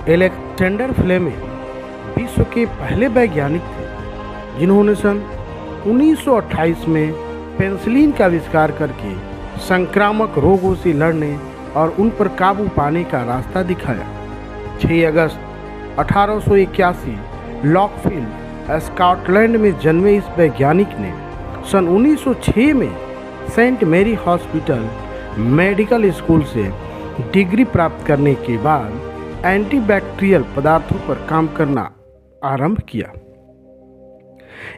Alexander Fleming विश्व के पहले वैज्ञानिक थे जिन्होंने सन 1928 में पेनिसिलिन का आविष्कार करके संक्रामक रोगों से लड़ने और उन पर काबू पाने का रास्ता दिखाया। 6 अगस्त 1881 लॉकफील्ड, स्कॉटलैंड में जन्मे इस वैज्ञानिक ने सन 1906 में सेंट मेरी हॉस्पिटल मेडिकल स्कूल से डिग्री प्राप्त करने के बाद एंटीबैक्टीरियल पदार्थों पर काम करना आरंभ किया।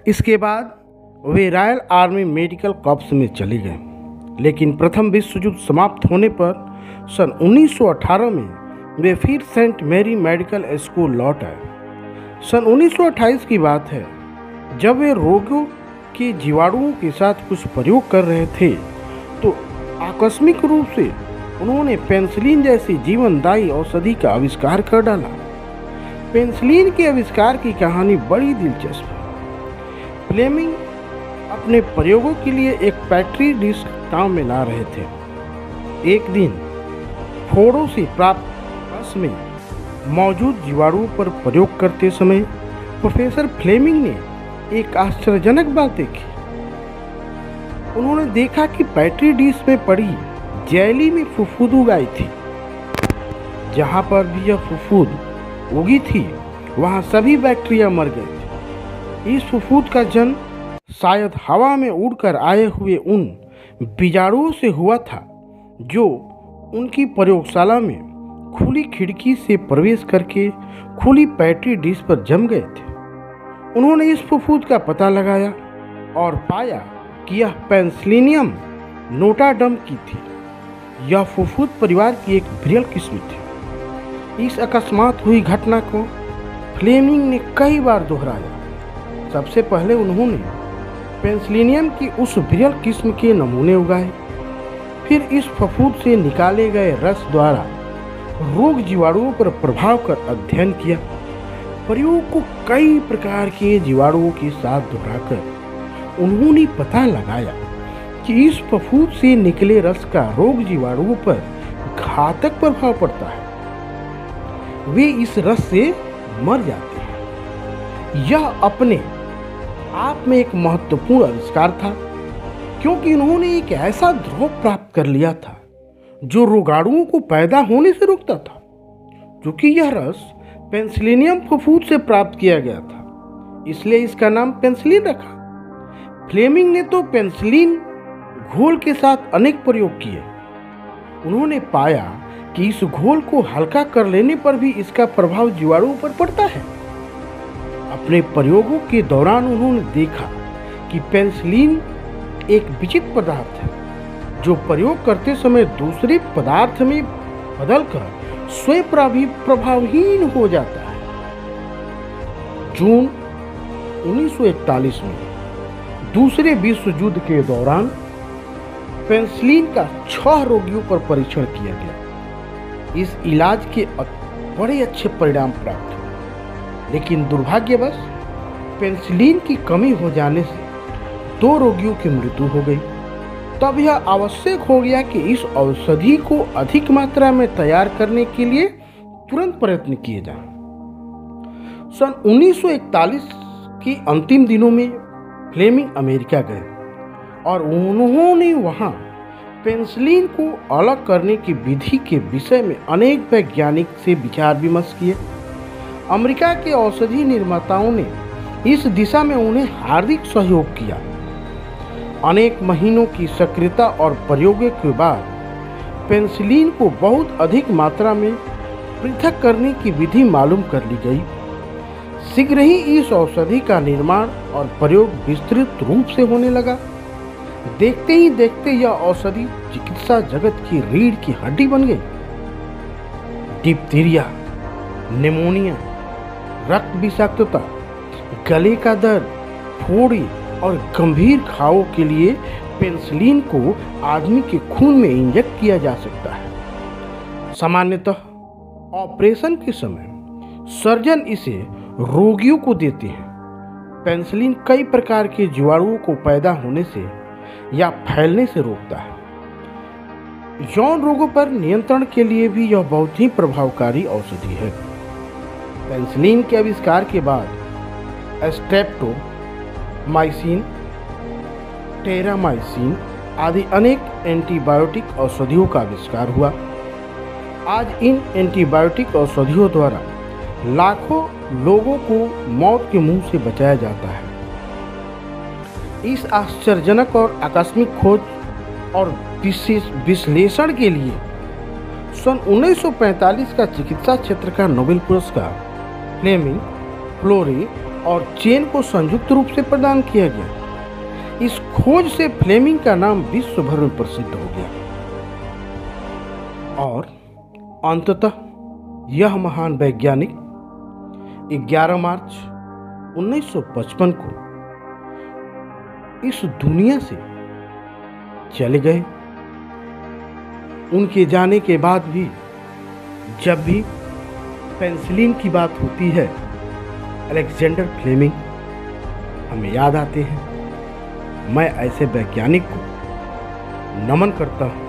इसके बाद वे रॉयल आर्मी मेडिकल कॉर्प्स में चले गए, लेकिन प्रथम विश्व युद्ध समाप्त होने पर सन 1918 में वे फिर सेंट मेरी मेडिकल स्कूल लौट आए। सन 1928 की बात है, जब वे रोगियों के जीवाणुओं के साथ कुछ प्रयोग कर रहे थे तो आकस्मिक रूप से उन्होंने पेनिसिलिन जैसी जीवनदायी औषधि का आविष्कार कर डाला। पेनिसिलिन के आविष्कार की कहानी बड़ी दिलचस्प है। फ्लेमिंग अपने प्रयोगों के लिए एक पेट्री डिश काम में ला रहे थे। एक दिन फोड़ों से प्राप्त रस में मौजूद जीवाणुओं पर प्रयोग करते समय प्रोफेसर फ्लेमिंग ने एक आश्चर्यजनक बात देखी। उन्होंने देखा कि पेट्री डिश में पड़ी जेली में फुफुद उगाई थी। जहाँ पर भी यह फुफुद उगी थी वहाँ सभी बैक्टीरिया मर गए थे। इस फुफुद का जन्म शायद हवा में उड़कर आए हुए उन बीजाणुओं से हुआ था जो उनकी प्रयोगशाला में खुली खिड़की से प्रवेश करके खुली पेट्री डिश पर जम गए थे। उन्होंने इस फुफुद का पता लगाया और पाया कि यह पेनिसिलियम नोटाडम की थी। यह फुफुद परिवार की एक विरल किस्म थी। इस अकस्मात हुई घटना को फ्लेमिंग ने कई बार दोहराया। सबसे पहले उन्होंने पेनिसिलियम की उस विरल किस्म के नमूने उगाए, फिर इस फफूंद से निकाले गए रस द्वारा रोग जीवाणुओं पर प्रभाव का अध्ययन किया। प्रयोग को कई प्रकार के जीवाणुओं के साथ दोहराकर उन्होंने पता लगाया कि इस फफूंद से निकले रस का रोग जीवाणुओं पर घातक प्रभाव पड़ता है। वे इस रस से मर जाते हैं। यह अपने आप में एक महत्वपूर्ण आविष्कार था, क्योंकि उन्होंने एक ऐसा द्रव प्राप्त कर लिया था जो रोगाणुओं को पैदा होने से रोकता था। क्योंकि यह रस पेनिसिलियम फफूंद से प्राप्त किया गया था, इसलिए इसका नाम पेनिसिलिन रखा। फ्लेमिंग ने तो पेनिसिलिन घोल के साथ अनेक प्रयोग किए। उन्होंने पाया कि इस घोल को हल्का कर लेने पर भी इसका प्रभाव जीवाणुओं पर पड़ता है। अपने प्रयोगों के दौरान उन्होंने देखा कि पेनिसिलिन एक विचित्र पदार्थ है जो प्रयोग करते समय दूसरे पदार्थ में बदलकर स्वयं प्रभावहीन हो जाता है। जून 1941 में दूसरे विश्व युद्ध के दौरान पेनिसिलिन का 6 रोगियों पर परीक्षण किया गया। इस इलाज के बड़े अच्छे परिणाम प्राप्त हुए, लेकिन दुर्भाग्यवश पेनिसिलिन की कमी हो जाने से 2 रोगियों की मृत्यु हो गई। तब यह आवश्यक हो गया कि इस औषधि को अधिक मात्रा में तैयार करने के लिए तुरंत प्रयत्न किए जाएं। सन 1941 के अंतिम दिनों में फ्लेमिंग अमेरिका गए और उन्होंने वहां पेनिसिलिन को अलग करने की विधि के विषय में अनेक वैज्ञानिक से विचार विमर्श किए। अमेरिका के औषधि निर्माताओं ने इस दिशा में उन्हें हार्दिक सहयोग किया। अनेक महीनों की सक्रियता और प्रयोगों के बाद पेनिसिलिन को बहुत अधिक मात्रा में पृथक करने की विधि मालूम कर ली गई। शीघ्र ही इस औषधि का निर्माण और प्रयोग विस्तृत रूप से होने लगा। देखते ही देखते यह औषधि चिकित्सा जगत की रीढ़ की हड्डी बन गई। डिप्थीरिया, निमोनिया, रक्त विषाक्तता, गले का दर्द, फोड़ी और गंभीर घावों के लिए पेनिसिलिन को आदमी के खून में इंजेक्ट किया जा सकता है। सामान्यतः ऑपरेशन के समय सर्जन इसे रोगियों को देते हैं। पेनिसिलिन कई प्रकार के जीवाणुओं को पैदा होने से या फैलने से रोकता है। यौन रोगों पर नियंत्रण के लिए भी यह बहुत ही प्रभावकारी औषधि है। पेनिसिलिन के आविष्कार के बाद स्ट्रेप्टोमाइसिन, टेरामाइसिन आदि अनेक एंटीबायोटिक औषधियों का आविष्कार हुआ। आज इन एंटीबायोटिक औषधियों द्वारा लाखों लोगों को मौत के मुंह से बचाया जाता है। इस आश्चर्यजनक और आकस्मिक खोज और विशेष विश्लेषण के लिए सन 1945 का चिकित्सा क्षेत्र का नोबेल पुरस्कार फ्लेमिंग, फ्लोरे और चेन को संयुक्त रूप से प्रदान किया गया। इस खोज से फ्लेमिंग का नाम विश्व भर में प्रसिद्ध हो गया और अंततः यह महान वैज्ञानिक 11 मार्च 1955 को इस दुनिया से चले गए। उनके जाने के बाद भी जब भी पेनिसिलिन की बात होती है, अलेक्जेंडर फ्लेमिंग हमें याद आते हैं। मैं ऐसे वैज्ञानिक को नमन करता हूँ।